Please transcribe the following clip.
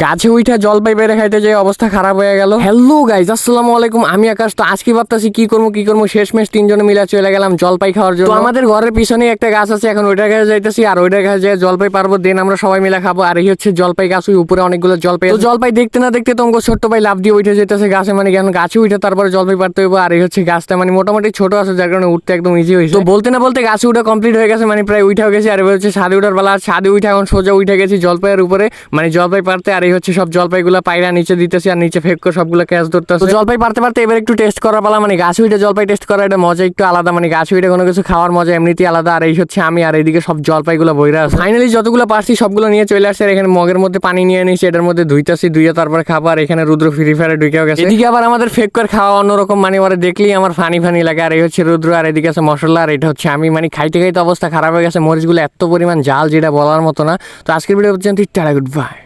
গাছে উঠা জলপাই পেরে খাইতে যে অবস্থা খারাপ হয়ে গেল। হ্যালো গাইজ, আসসালামু আলাইকুম। আমি আকাশ। তো আজকে ভাবতেছি কি করবো শেষমেশ তিনজনে মিলে চলে গেলাম জলপাই খাওয়ার জন্য। তো আমাদের ঘরের পিছনেই একটা গাছ আছে, এখন ওইটার কাছে যাইতেছি আর ওইটার কাছে যেয়ে জলপাই পারবো, দেন আমরা সবাই মিলে খাবো। আর এই হচ্ছে জলপাই গাছ, ওই উপরে অনেকগুলো জলপাই। তো জলপাই দেখতে না দেখতে তোমাকে ছোট্ট ভাই লাভ দিয়ে উঠে যেতেছে গাছে, মানে কেন গাছে উঠে তারপরে জলপাই পারতে হইব। আর এই হচ্ছে গাছটা মানে মোটামুটি ছোট আছে, যার কারণে উঠতে একদম ইজি হয়েছে। তো বলতে না বলতে গাছে উঠা কমপ্লিট হয়ে গেছে, মানে প্রায় উঠে গেছে। আর এবার হচ্ছে ছাদে উঠার বেলা, ছাদে উঠে এখন সোজা উঠে গেছি জলপাইয়ের উপরে, মানে জলপাই পারতে। আর এই হচ্ছে সব জলপাইগুলো পায়রা নিচে দিতেছি আর নিচে ফেক করে সবগুলো ক্যাচ ধরতেছে। তো জলপাই পারতে পারতে এবার একটু টেস্ট করার পালা, মানে গাছ উঠে জলপাই টেস্ট করার একটা মজা একটু আলাদা, মানে গাছ উঠে কোনো কিছু খাওয়ার মজা এমনিতেই আলাদা। আর এই হচ্ছে আমি, আর এইদিকে সব জলপাইগুলো বইরা আছে। ফাইনালি যতগুলো পারছি সবগুলো নিয়ে চলে আসছে। আর এখানে মগের মধ্যে পানি নিয়ে নিয়েছি, এটার মধ্যে ধুইতেছি, ধুইয়ে তারপরে খাবো। আর এখানে রুদ্র ফ্রি ফায়ারে ঢুকেও গেছে। এদিকে আবার আমাদের ফেক করে খাওয়া অন্যরকম, মানে ওরা দেখলেই আমার ফানি ফানি লাগে। আর এই হচ্ছে রুদ্র, আর এদিকে আছে মশলা, আর এটা হচ্ছে আমি। মানে খাইতে খাইতে অবস্থা খারাপ হয়ে গেছে, মরিচগুলো এত পরিমাণ জাল যেটা বলার মতো না। তো আজকের ভিডিও পর্যন্ত টাটা, গুড বাই।